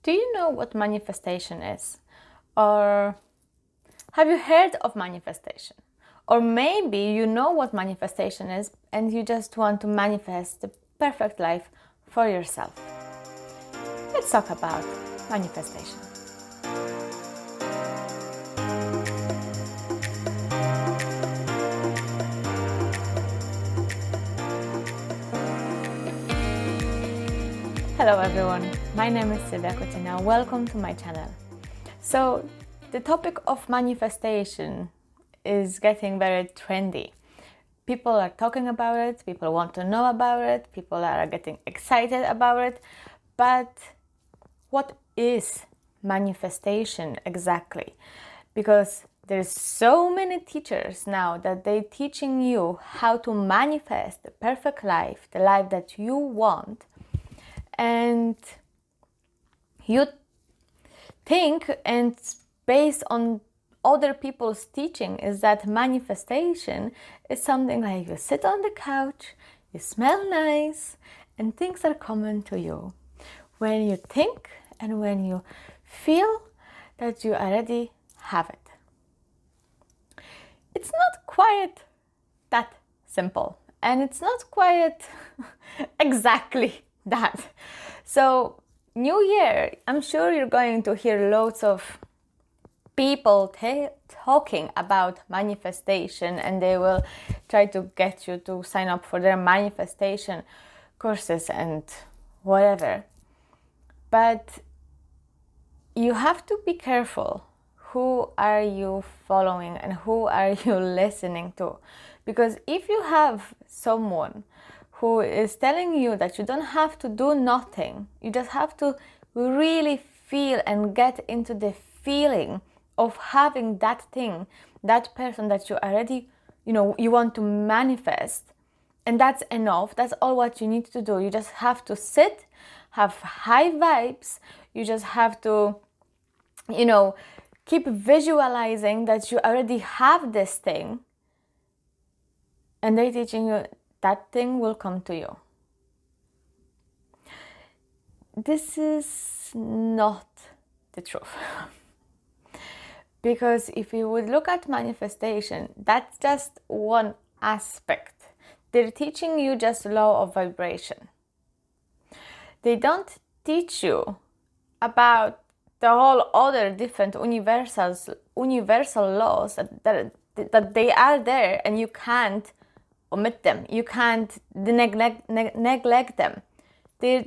Do you know what manifestation is? Or have you heard of manifestation? Or maybe you know what manifestation is and you just want to manifest the perfect life for yourself. Let's talk about manifestation. Hello everyone, my name is Sylwia. Welcome to my channel. So the topic of manifestation is getting very trendy. People are talking about it, people want to know about it, people are getting excited about it. But what is manifestation exactly? Because there's so many teachers now that they're teaching you how to manifest the perfect life, the life that you want. And you think, and based on other people's teaching, is that manifestation is something like you sit on the couch, you smell nice, and things are coming to you. When you think and when you feel that you already have it. It's not quite that simple, and it's not quite exactly that. So, New Year, I'm sure you're going to hear loads of people talking about manifestation, and they will try to get you to sign up for their manifestation courses and whatever. But you have to be careful. Who are you following and who are you listening to? Because if you have someone who is telling you that you don't have to do nothing, you just have to really feel and get into the feeling of having that thing, that person that you already, you want to manifest, and that's enough. That's all what you need to do. You just have to sit, have high vibes. You just have to, keep visualizing that you already have this thing, and they're teaching you that thing will come to you. This is not the truth. Because if you would look at manifestation, that's just one aspect. They're teaching you just law of vibration. They don't teach you about the whole other different universal laws that they are there, and you can't omit them. You can't neglect them. They're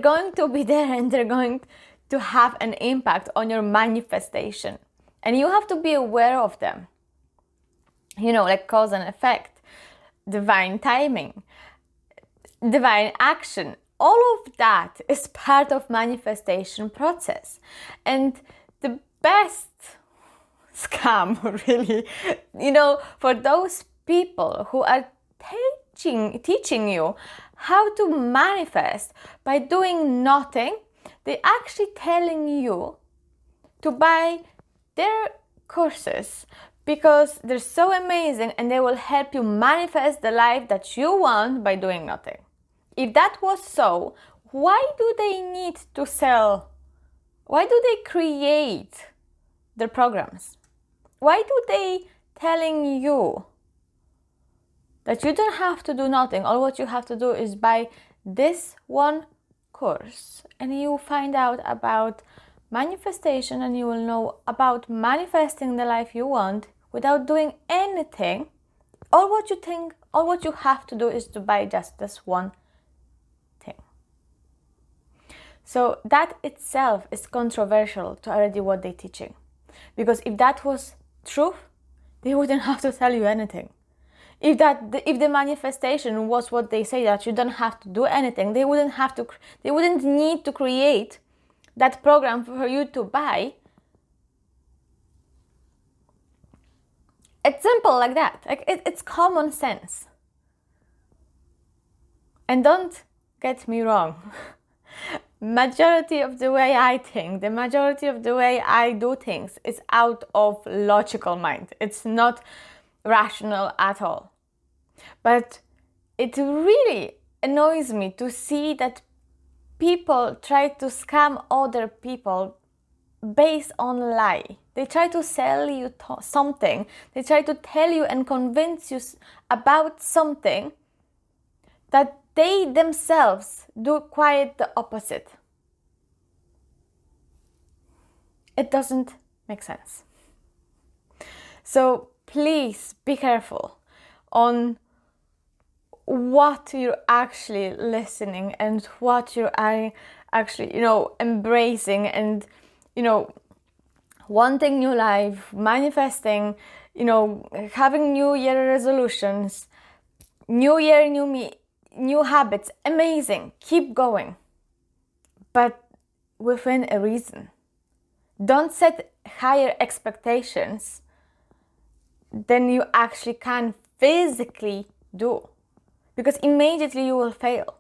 going to be there, and they're going to have an impact on your manifestation. And you have to be aware of them. Like cause and effect, divine timing, divine action. All of that is part of manifestation process. And the best scam, really, for those people who are teaching you how to manifest by doing nothing, they're actually telling you to buy their courses because they're so amazing and they will help you manifest the life that you want by doing nothing. If that was so, why do they need to sell? Why do they create their programs? Why do they telling you that you don't have to do nothing? All what you have to do is buy this one course, and you find out about manifestation, and you will know about manifesting the life you want without doing anything. All what you have to do is to buy just this one thing. So that itself is controversial to already what they're teaching. Because if that was truth, they wouldn't have to tell you anything. If the manifestation was what they say, that you don't have to do anything, they wouldn't need to create that program for you to buy. It's simple like that. It's common sense. And don't get me wrong. Majority of the way I think, the majority of the way I do things is out of logical mind. It's not rational at all. But it really annoys me to see that people try to scam other people based on lie. They try to sell you something. They try to tell you and convince you about something that they themselves do quite the opposite. It doesn't make sense. So please be careful on what you're actually listening and what you are actually, embracing and, wanting new life, manifesting, having New Year resolutions, New Year, new me, new habits. Amazing. Keep going. But within a reason. Don't set higher expectations than you actually can physically do, because immediately you will fail.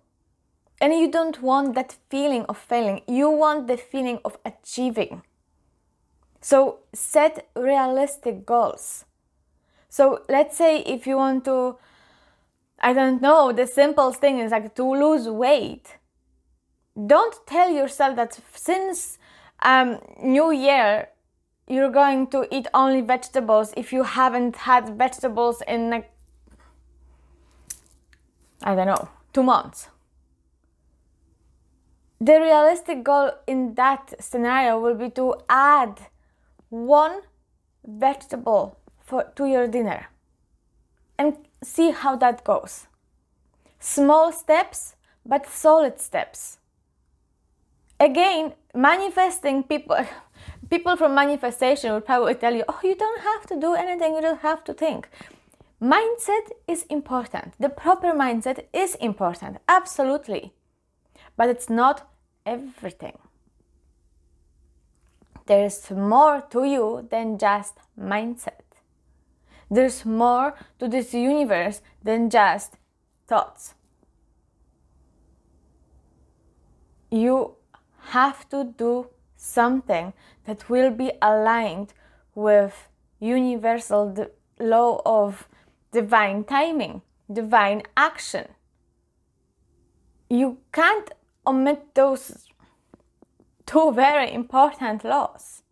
And you don't want that feeling of failing. You want the feeling of achieving. So set realistic goals. So let's say if you want to, the simplest thing is like to lose weight. Don't tell yourself that since New Year you're going to eat only vegetables if you haven't had vegetables in 2 months. The realistic goal in that scenario will be to add 1 vegetable to your dinner and see how that goes. Small steps, but solid steps. Again, manifesting people from manifestation will probably tell you, oh, you don't have to do anything, you don't have to think. Mindset is important. The proper mindset is important, absolutely. But it's not everything. There's more to you than just mindset. There's more to this universe than just thoughts. You have to do something that will be aligned with universal law of divine timing, divine action. You can't omit those 2 very important laws.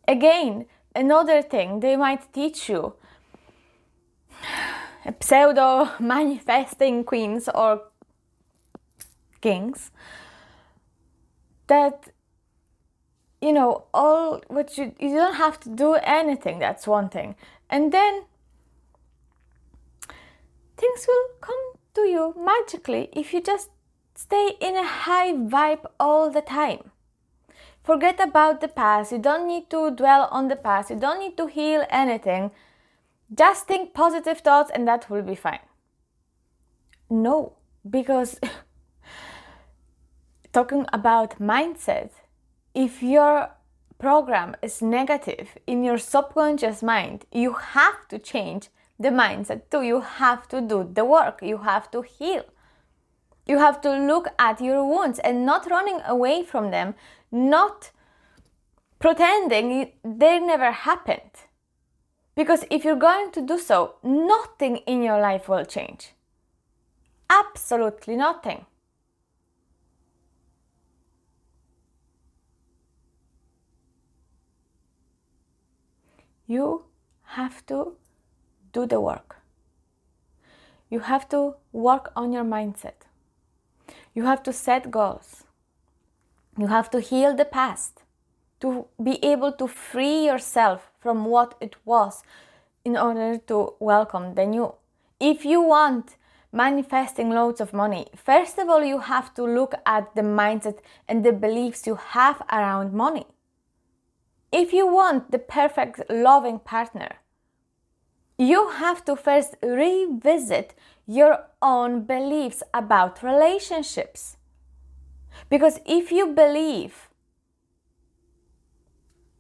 Again, another thing they might teach you, pseudo manifesting queens or kings, that all what you don't have to do anything. That's one thing, and then things will come to you magically if you just stay in a high vibe all the time. Forget about the past. You don't need to dwell on the past. You don't need to heal anything. Just think positive thoughts and that will be fine. No, because talking about mindset, if your program is negative in your subconscious mind, you have to change the mindset too. You have to do the work. You have to heal. You have to look at your wounds and not running away from them, not pretending they never happened. Because if you're going to do so, nothing in your life will change. Absolutely nothing. You have to do the work. You have to work on your mindset. You have to set goals. You have to heal the past to be able to free yourself from what it was in order to welcome the new. If you want manifesting loads of money, first of all, you have to look at the mindset and the beliefs you have around money. If you want the perfect loving partner, you have to first revisit your own beliefs about relationships. Because if you believe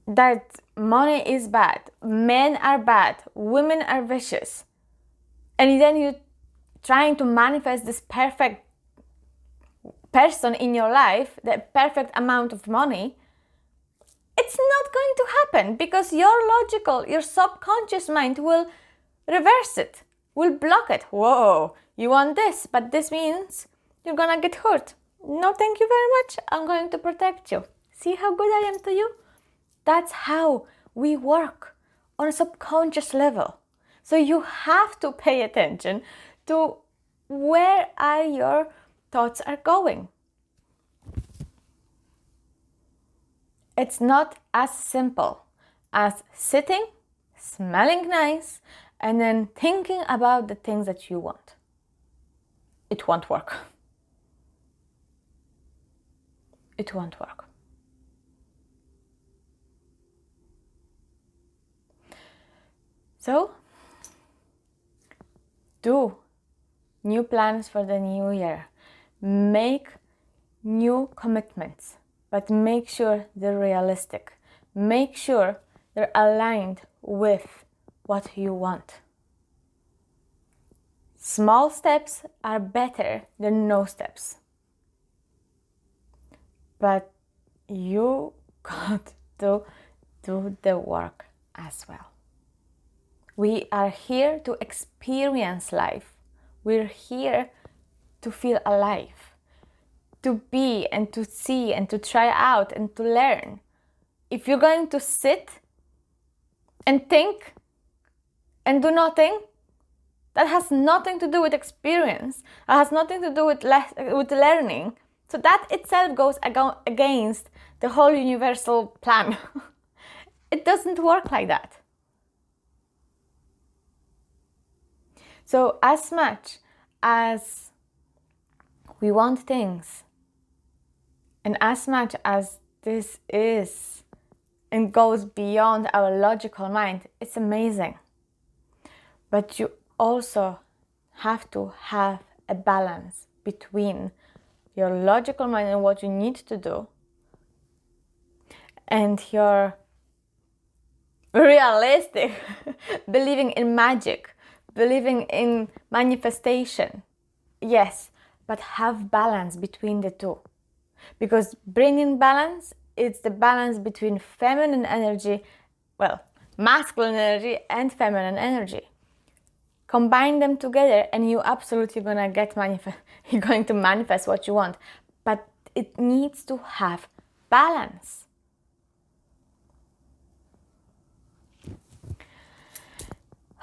that money is bad, men are bad, women are vicious, and then you're trying to manifest this perfect person in your life, the perfect amount of money, it's not going to happen because your subconscious mind will reverse it, will block it. Whoa, you want this, but this means you're gonna get hurt. No, thank you very much. I'm going to protect you. See how good I am to you? That's how we work on a subconscious level. So you have to pay attention to where are your thoughts are going. It's not as simple as sitting, smelling nice, and then thinking about the things that you want. It won't work. It won't work. So, do new plans for the new year. Make new commitments, but make sure they're realistic. Make sure they're aligned with what you want. Small steps are better than no steps. But you got to do the work as well. We are here to experience life. We're here to feel alive, to be and to see and to try out and to learn. If you're going to sit and think and do nothing, that has nothing to do with experience. That has nothing to do with learning. So that itself goes against the whole universal plan. It doesn't work like that. So as much as we want things, and as much as this is and goes beyond our logical mind, it's amazing. But you also have to have a balance between your logical mind and what you need to do and your realistic believing in magic, believing in manifestation. Yes, but have balance between the two. Because bringing balance, it's the balance between feminine energy, masculine energy and feminine energy. Combine them together and you're absolutely you're going to manifest what you want. But it needs to have balance.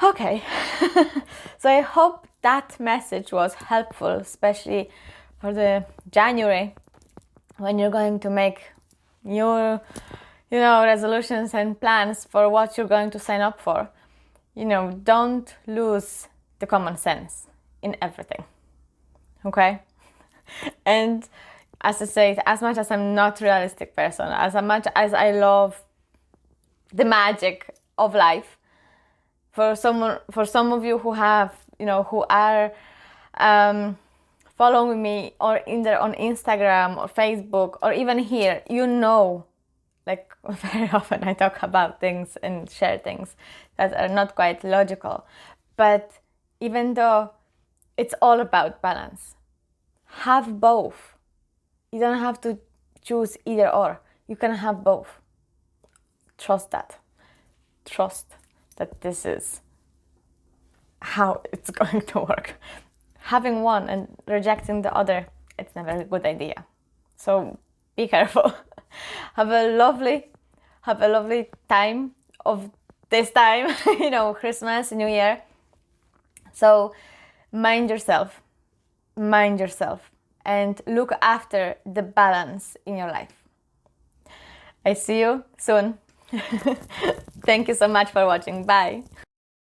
Okay, so I hope that message was helpful, especially for the January, when you're going to make new, resolutions and plans for what you're going to sign up for. Don't lose the common sense in everything, okay? And as I said, as much as I'm not a realistic person, as much as I love the magic of life, for some of you who have, who are following me or either on Instagram or Facebook or even here, like very often I talk about things and share things that are not quite logical. But even though it's all about balance, have both. You don't have to choose either or. You can have both. Trust that. Trust that this is how it's going to work. Having one and rejecting the other, it's never a good idea. So be careful. Have a lovely time of this time, Christmas, New Year. So mind yourself, and look after the balance in your life. I see you soon. Thank you so much for watching. Bye.